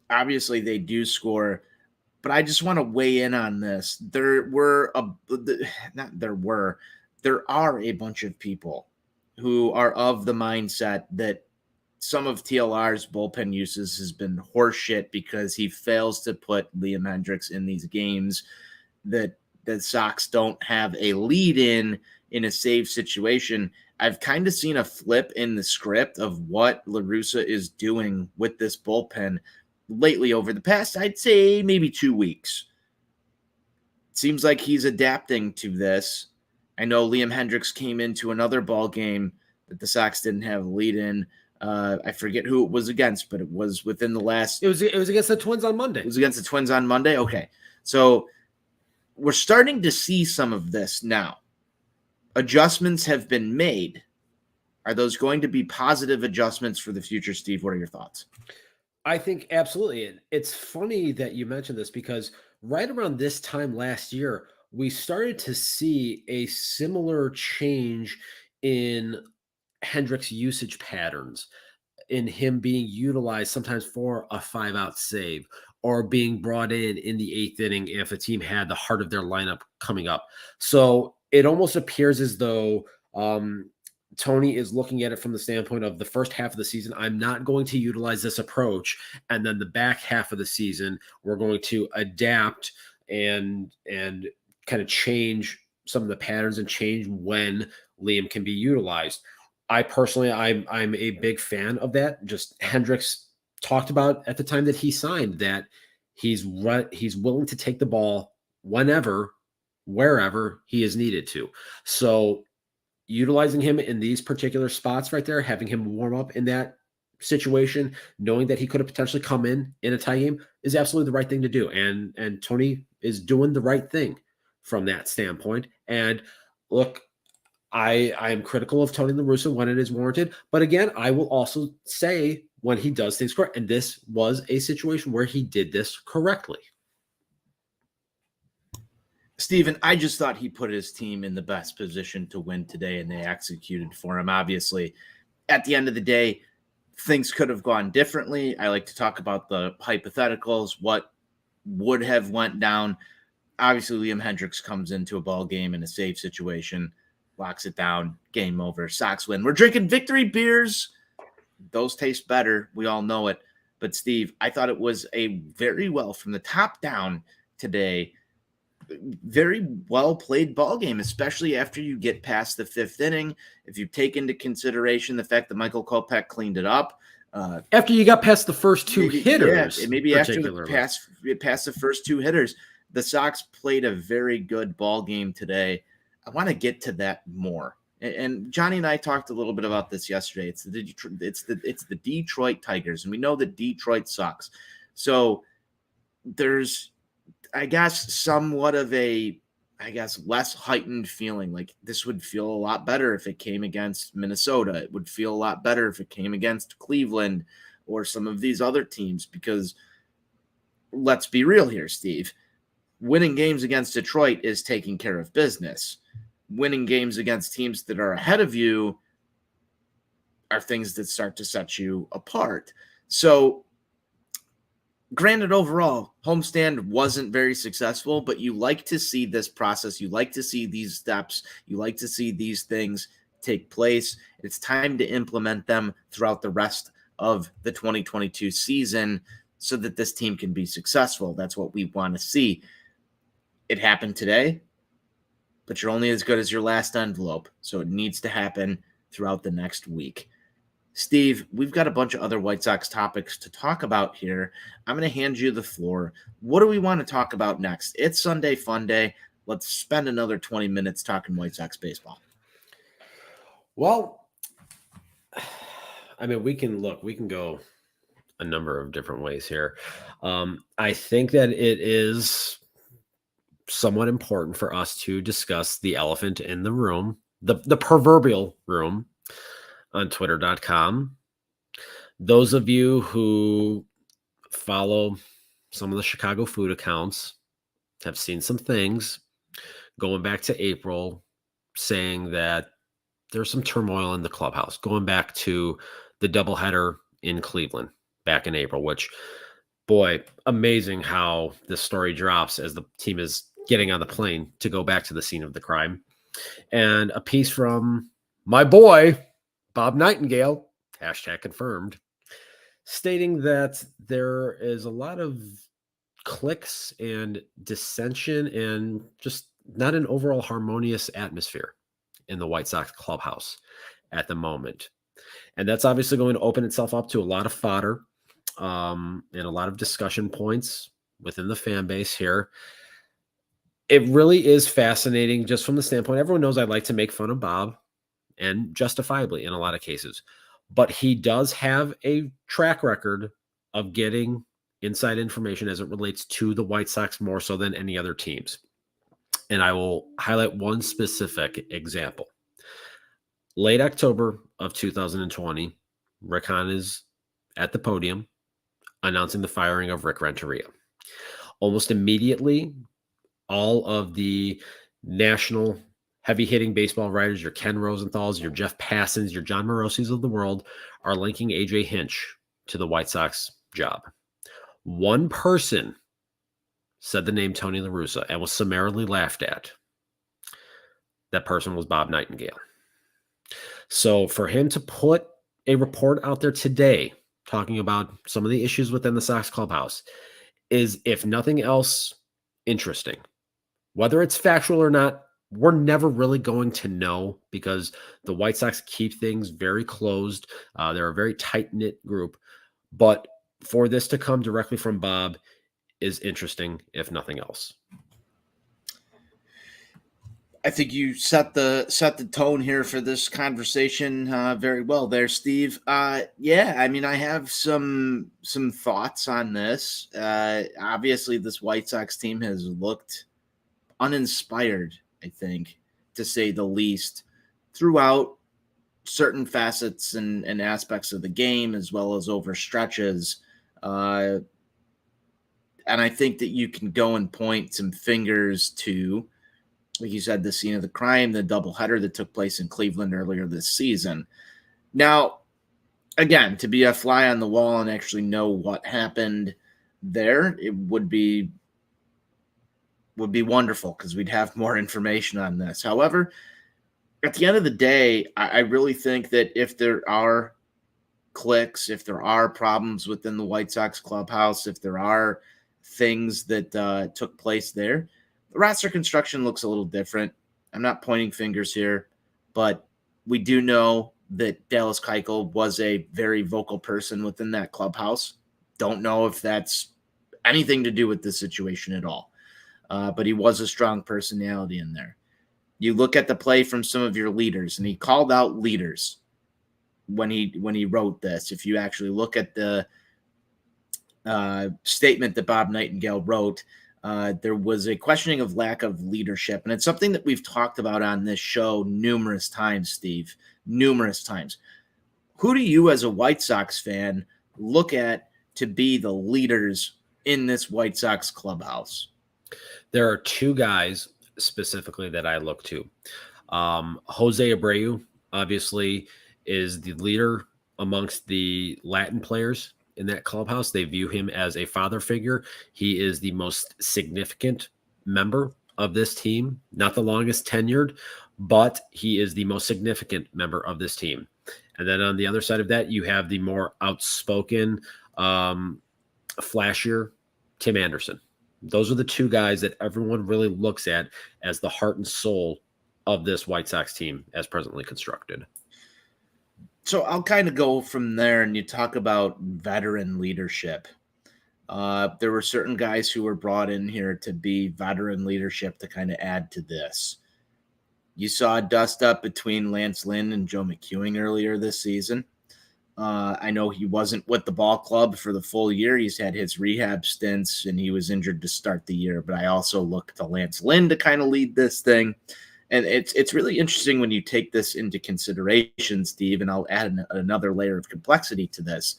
Obviously, they do score, but I just want to weigh in on this. There are a bunch of people who are of the mindset that some of TLR's bullpen uses has been horseshit because he fails to put Liam Hendricks in these games that the Sox don't have a lead in a save situation. I've kind of seen a flip in the script of what La Russa is doing with this bullpen lately over the past, I'd say maybe 2 weeks. It seems like he's adapting to this. I know Liam Hendricks came into another ball game that the Sox didn't have a lead in. I forget who it was against, but it was within the last. It was against the Twins on Monday. It was against the Twins on Monday. Okay, so we're starting to see some of this now. Adjustments have been made. Are those going to be positive adjustments for the future, Steve? What are your thoughts? I think absolutely. It's funny that you mentioned this because right around this time last year, we started to see a similar change in Hendricks' usage patterns, in him being utilized sometimes for a 5-out save or being brought in the 8th inning if a team had the heart of their lineup coming up. So it almost appears as though Tony is looking at it from the standpoint of the first half of the season, I'm not going to utilize this approach. And then the back half of the season, we're going to adapt and kind of change some of the patterns and change when Liam can be utilized. I'm a big fan of that. Just Hendricks talked about at the time that he signed that he's willing to take the ball whenever, wherever he is needed to. So utilizing him in these particular spots right there, having him warm up in that situation, knowing that he could have potentially come in a tie game is absolutely the right thing to do. And Tony is doing the right thing from that standpoint. And look, I am critical of Tony La Russa when it is warranted. But again, I will also say when he does things correct. And this was a situation where he did this correctly. Steven, I just thought he put his team in the best position to win today, and they executed for him. Obviously, at the end of the day, things could have gone differently. I like to talk about the hypotheticals, what would have went down. obviously Liam Hendricks comes into a ball game in a safe situation, locks it down, game over. Sox win. We're drinking victory beers. Those taste better. We all know it. But Steve, I thought it was a very well from the top down today. Very well played ball game, especially after you get past the 5th inning. If you take into consideration the fact that Michael Kopech cleaned it up, after you got past the first two hitters, maybe after past the first 2 hitters, the Sox played a very good ball game today. I want to get to that more. And Johnny and I talked a little bit about this yesterday. It's the Detroit Tigers, and we know that Detroit sucks. So there's, I guess, somewhat of a, less heightened feeling. Like this would feel a lot better if it came against Minnesota. It would feel a lot better if it came against Cleveland or some of these other teams, because let's be real here, Steve. Winning games against Detroit is taking care of business. Winning games against teams that are ahead of you are things that start to set you apart. So, granted, overall, homestand wasn't very successful, but you like to see this process. You like to see these steps. You like to see these things take place. It's time to implement them throughout the rest of the 2022 season so that this team can be successful. That's what we want to see. It happened today, but you're only as good as your last envelope, so it needs to happen throughout the next week. Steve, we've got a bunch of other White Sox topics to talk about here. I'm going to hand you the floor. What do we want to talk about next? It's Sunday Fun Day. Let's spend another 20 minutes talking White Sox baseball. Well, I mean, we can go a number of different ways here. I think that it is somewhat important for us to discuss the elephant in the room, the proverbial room, on twitter.com. Those of you who follow some of the Chicago food accounts have seen some things going back to April saying that there's some turmoil in the clubhouse, going back to the doubleheader in Cleveland back in April, which, boy, amazing how this story drops as the team is getting on the plane to go back to the scene of the crime. And a piece from my boy, Bob Nightingale, #confirmed, stating that there is a lot of cliques and dissension and just not an overall harmonious atmosphere in the White Sox clubhouse at the moment. And that's obviously going to open itself up to a lot of fodder and a lot of discussion points within the fan base here. It really is fascinating just from the standpoint, everyone knows I like to make fun of Bob, and justifiably in a lot of cases, but he does have a track record of getting inside information as it relates to the White Sox more so than any other teams. And I will highlight one specific example. Late October of 2020, Rick Hahn is at the podium announcing the firing of Rick Renteria. Almost immediately, all of the national heavy-hitting baseball writers, your Ken Rosenthal's, your Jeff Passons, your John Morosi's of the world, are linking A.J. Hinch to the White Sox job. One person said the name Tony La Russa and was summarily laughed at. That person was Bob Nightingale. So for him to put a report out there today talking about some of the issues within the Sox clubhouse is, if nothing else, interesting. Whether it's factual or not, we're never really going to know, because the White Sox keep things very closed. They're a very tight-knit group. But for this to come directly from Bob is interesting, if nothing else. I think you set the tone here for this conversation very well there, Steve. Yeah, I mean, I have some thoughts on this. Obviously, this White Sox team has looked uninspired, I think, to say the least, throughout certain facets and aspects of the game, as well as over stretches. And I think that you can go and point some fingers to, like you said, the scene of the crime, the doubleheader that took place in Cleveland earlier this season. Now, again, to be a fly on the wall and actually know what happened there, it would be would be wonderful because we'd have more information on this. However, at the end of the day, I really think that if there are clicks, if there are problems within the White Sox clubhouse, if there are things that took place there, the roster construction looks a little different. I'm not pointing fingers here, but we do know that Dallas Keuchel was a very vocal person within that clubhouse. Don't know if that's anything to do with this situation at all, but he was a strong personality in there. You look at the play from some of your leaders, and he called out leaders when he wrote this. If you actually look at the statement that Bob Nightingale wrote, there was a questioning of lack of leadership. And it's something that we've talked about on this show numerous times, Steve, numerous times. Who do you, as a White Sox fan, look at to be the leaders in this White Sox clubhouse? There are two guys specifically that I look to. Jose Abreu, obviously, is the leader amongst the Latin players in that clubhouse. They view him as a father figure. He is the most significant member of this team, not the longest tenured, but he is the most significant member of this team. And then on the other side of that, you have the more outspoken, flashier Tim Anderson. Those are the two guys that everyone really looks at as the heart and soul of this White Sox team as presently constructed. So I'll kind of go from there, and you talk about veteran leadership. There were certain guys who were brought in here to be veteran leadership to kind of add to this. You saw a dust up between Lance Lynn and Joe McEwing earlier this season. I know he wasn't with the ball club for the full year. He's had his rehab stints, and he was injured to start the year. But I also look to Lance Lynn to kind of lead this thing. And it's really interesting when you take this into consideration, Steve, and I'll add another layer of complexity to this.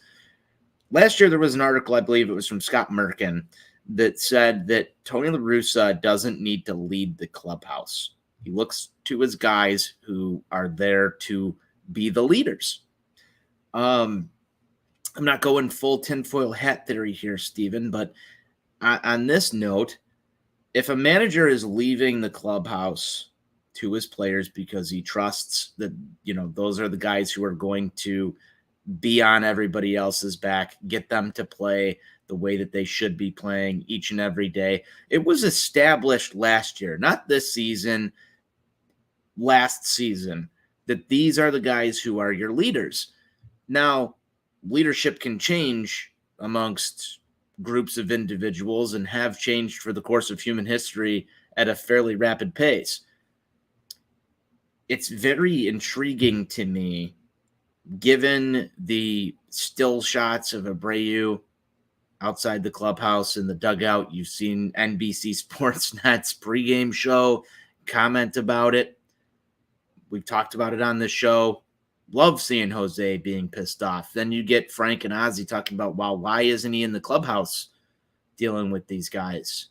Last year, there was an article, I believe it was from Scott Merkin, that said that Tony La Russa doesn't need to lead the clubhouse. He looks to his guys who are there to be the leaders. I'm not going full tinfoil hat theory here, Stephen, but on this note, if a manager is leaving the clubhouse to his players because he trusts that, those are the guys who are going to be on everybody else's back, get them to play the way that they should be playing each and every day. It was established last year, not this season, last season, that these are the guys who are your leaders. Now, leadership can change amongst groups of individuals and have changed for the course of human history at a fairly rapid pace. It's very intriguing to me, given the still shots of Abreu outside the clubhouse in the dugout. You've seen NBC Sportsnet's pregame show comment about it. We've talked about it on this show. Love seeing Jose being pissed off. Then you get Frank and Ozzy talking about, wow, why isn't he in the clubhouse dealing with these guys?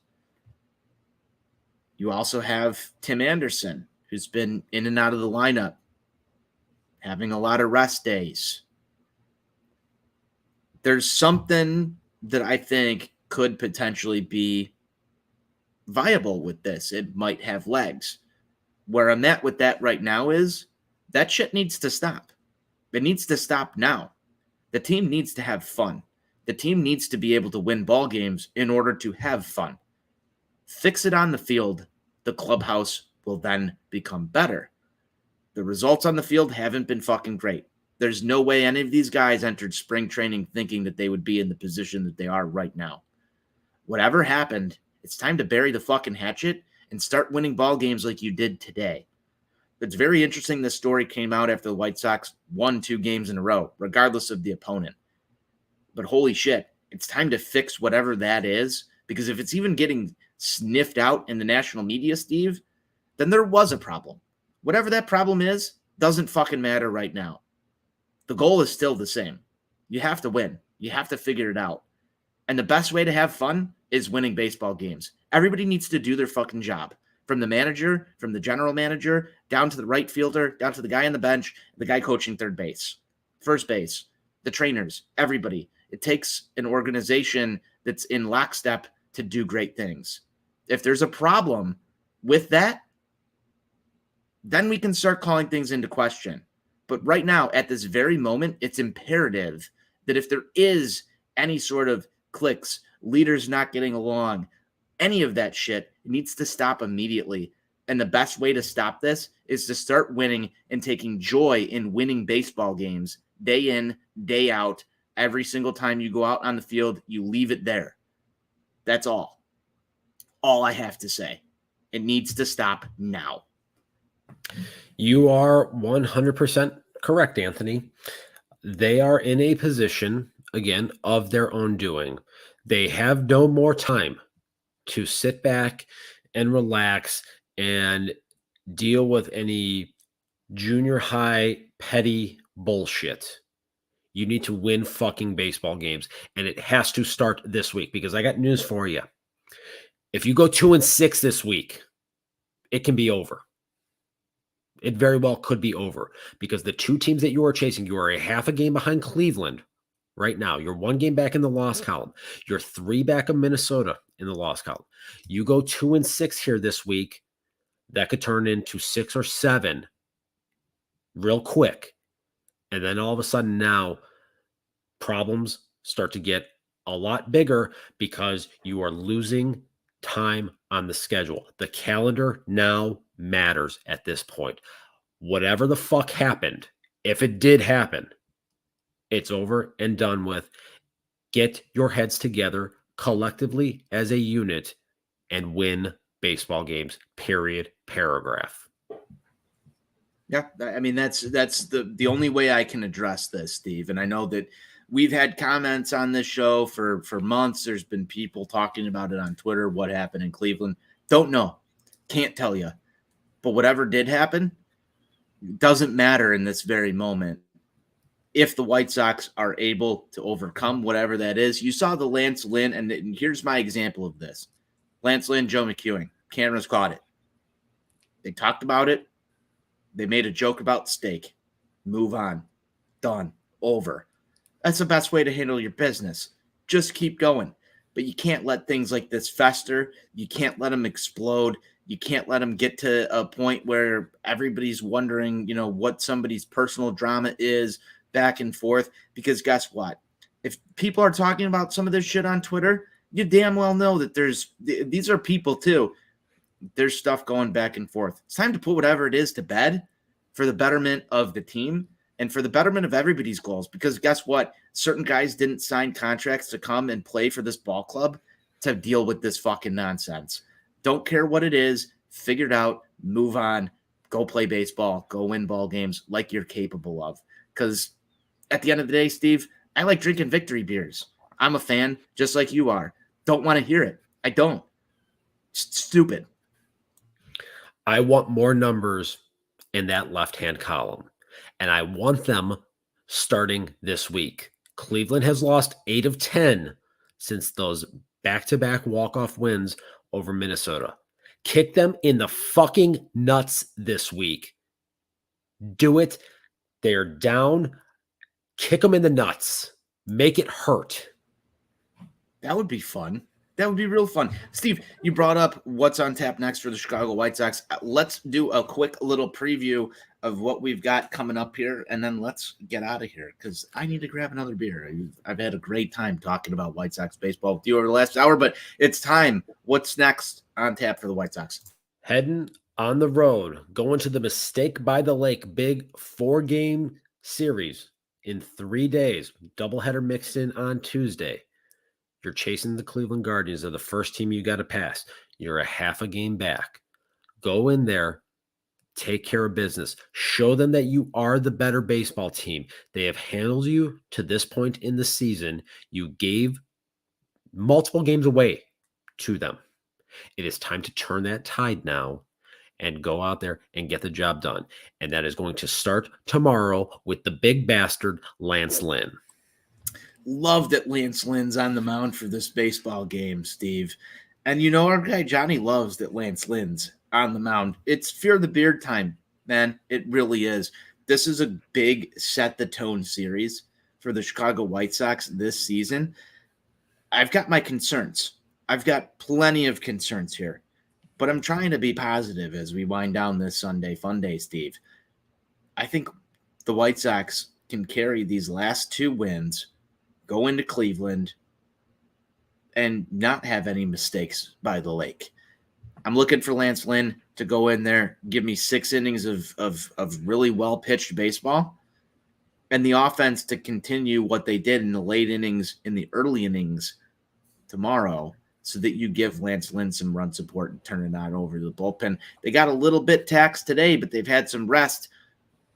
You also have Tim Anderson, who's been in and out of the lineup, having a lot of rest days. There's something that I think could potentially be viable with this. It might have legs. Where I'm at with that right now is that shit needs to stop. It needs to stop now. The team needs to have fun. The team needs to be able to win ball games in order to have fun. Fix it on the field. The clubhouse will then become better. The results on the field haven't been fucking great. There's no way any of these guys entered spring training thinking that they would be in the position that they are right now. Whatever happened, it's time to bury the fucking hatchet and start winning ball games like you did today. It's very interesting this story came out after the White Sox won 2 games in a row, regardless of the opponent. But holy shit, it's time to fix whatever that is, because if it's even getting sniffed out in the national media, Steve, then there was a problem. Whatever that problem is, doesn't fucking matter right now. The goal is still the same. You have to win. You have to figure it out. And the best way to have fun is winning baseball games. Everybody needs to do their fucking job. From the manager, from the general manager, down to the right fielder, down to the guy on the bench, the guy coaching third base, first base, the trainers, everybody. It takes an organization that's in lockstep to do great things. If there's a problem with that, then we can start calling things into question. But right now, at this very moment, it's imperative that if there is any sort of cliques, leaders not getting along, any of that shit, it needs to stop immediately. And the best way to stop this is to start winning and taking joy in winning baseball games day in, day out. Every single time you go out on the field, you leave it there. That's all. All I have to say. It needs to stop now. You are 100% correct, Anthony. They are in a position, again, of their own doing. They have no more time to sit back and relax and deal with any junior high petty bullshit. You need to win fucking baseball games, and it has to start this week, because I got news for you. If you go 2-6 this week, it can be over. It very well could be over, because the two teams that you are chasing, you are a half a game behind Cleveland right now. You're 1 game back in the loss column. You're 3 back of Minnesota in the loss column. You go 2-6 here this week, that could turn into 6 or 7 real quick. And then all of a sudden now, problems start to get a lot bigger, because you are losing time on the schedule. The calendar now matters at this point. Whatever the fuck happened, if it did happen, it's over and done with. Get your heads together collectively as a unit and win baseball games, period, paragraph. Yeah, I mean, that's the only way I can address this, Steve. And I know that we've had comments on this show for months. There's been people talking about it on Twitter, what happened in Cleveland. Don't know. Can't tell you. But whatever did happen doesn't matter in this very moment. If the White Sox are able to overcome whatever that is. You saw the Lance Lynn, and here's my example of this. Lance Lynn, Joe McEwing. Cameras caught it. They talked about it. They made a joke about steak. Move on. Done. Over. That's the best way to handle your business. Just keep going. But you can't let things like this fester. You can't let them explode. You can't let them get to a point where everybody's wondering, what somebody's personal drama is back and forth. Because guess what? If people are talking about some of this shit on Twitter, you damn well know that these are people too. There's stuff going back and forth. It's time to put whatever it is to bed for the betterment of the team and for the betterment of everybody's goals. Because guess what? Certain guys didn't sign contracts to come and play for this ball club to deal with this fucking nonsense. Don't care what it is. Figure it out. Move on. Go play baseball. Go win ball games like you're capable of. Because at the end of the day, Steve, I like drinking victory beers. I'm a fan just like you are. Don't want to hear it. I don't. It's stupid. I want more numbers in that left-hand column, and I want them starting this week. Cleveland has lost 8 of 10 since those back-to-back walk-off wins over Minnesota. Kick them in the fucking nuts this week. Do it. They're down. Kick them in the nuts. Make it hurt. That would be fun. That would be real fun. Steve, you brought up what's on tap next for the Chicago White Sox. Let's do a quick little preview of what we've got coming up here, and then let's get out of here because I need to grab another beer. I've had a great time talking about White Sox baseball with you over the last hour, but it's time. What's next on tap for the White Sox? Heading on the road, going to the Mistake by the Lake big 4-game series in 3 days. Doubleheader mixed in on Tuesday. You're chasing the Cleveland Guardians. They're the first team you got to pass. You're a half a game back. Go in there, take care of business. Show them that you are the better baseball team. They have handled you to this point in the season. You gave multiple games away to them. It is time to turn that tide now and go out there and get the job done. And that is going to start tomorrow with the big bastard, Lance Lynn. Love that Lance Lynn's on the mound for this baseball game, Steve. And our guy Johnny loves that Lance Lynn's on the mound. It's Fear the Beard time, man. It really is. This is a big set the tone series for the Chicago White Sox this season. I've got my concerns. I've got plenty of concerns here, but I'm trying to be positive as we wind down this Sunday fun day, Steve. I think the White Sox can carry these last 2 wins, go into Cleveland, and not have any mistakes by the lake. I'm looking for Lance Lynn to go in there, give me 6 innings of really well-pitched baseball, and the offense to continue what they did in the late innings, in the early innings tomorrow, so that you give Lance Lynn some run support and turn it on over to the bullpen. They got a little bit taxed today, but they've had some rest.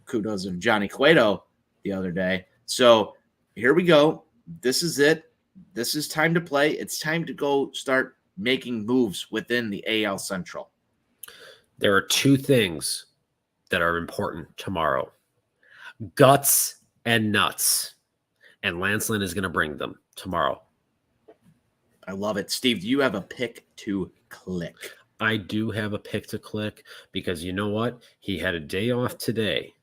Kudos of Johnny Cueto the other day. So here we go. This is it. This is time to play. It's time to go start making moves within the AL Central. There are 2 things that are important tomorrow: guts and nuts. And Lance Lynn is going to bring them tomorrow. I love it. Steve, do you have a pick to click? I do have a pick to click because you know what? He had a day off today.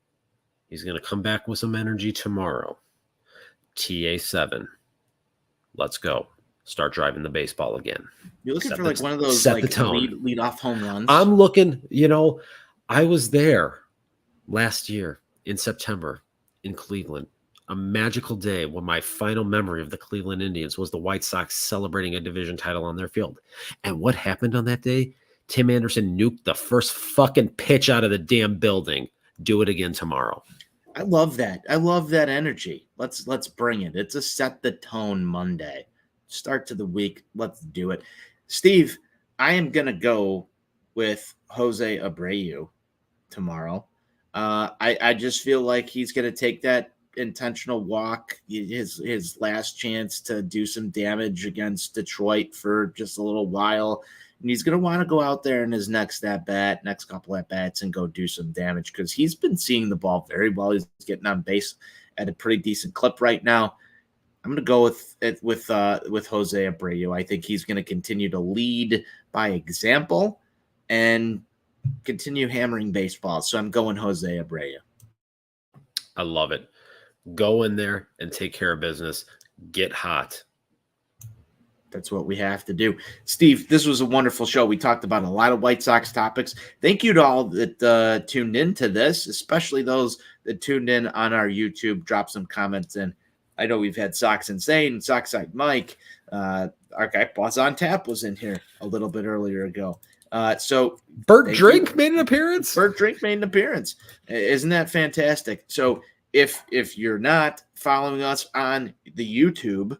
He's going to come back with some energy tomorrow. TA7. Let's go. Start driving the baseball again. You're looking for like one of those like lead off home runs? I'm looking, I was there last year in September in Cleveland. A magical day when my final memory of the Cleveland Indians was the White Sox celebrating a division title on their field. And what happened on that day? Tim Anderson nuked the first fucking pitch out of the damn building. Do it again tomorrow. I love that. I love that energy. Let's bring it. It's a set the tone Monday. Start to the week. Let's do it. Steve, I am going to go with Jose Abreu tomorrow. I just feel like he's going to take that intentional walk, his last chance to do some damage against Detroit for just a little while. And he's going to want to go out there in his next couple at bats and go do some damage because he's been seeing the ball very well. He's getting on base at a pretty decent clip right now. I'm going to go with Jose Abreu. I think he's going to continue to lead by example and continue hammering baseball. So I'm going Jose Abreu. I love it. Go in there and take care of business. Get hot. That's what we have to do. Steve, this was a wonderful show. We talked about a lot of White Sox topics. Thank you to all that tuned into this, especially those that tuned in on our YouTube. Drop some comments in. I know we've had Sox Insane, Sockside Mike. Our guy Boss on Tap was in here a little bit earlier ago. So Burt Drink made an appearance. Burt Drink made an appearance. Isn't that fantastic? So if you're not following us on the YouTube,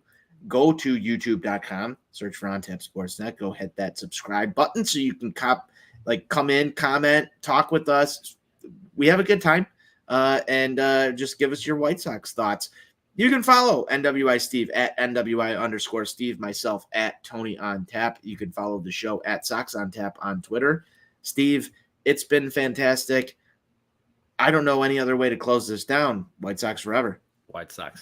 go to youtube.com, search for On Tap Sportsnet. Go hit that subscribe button so you can come in, comment, talk with us. We have a good time, and just give us your White Sox thoughts. You can follow NWI Steve at NWI_Steve, myself at Tony on Tap. You can follow the show at Sox on Tap on Twitter. Steve, it's been fantastic. I don't know any other way to close this down. White Sox forever. White Sox.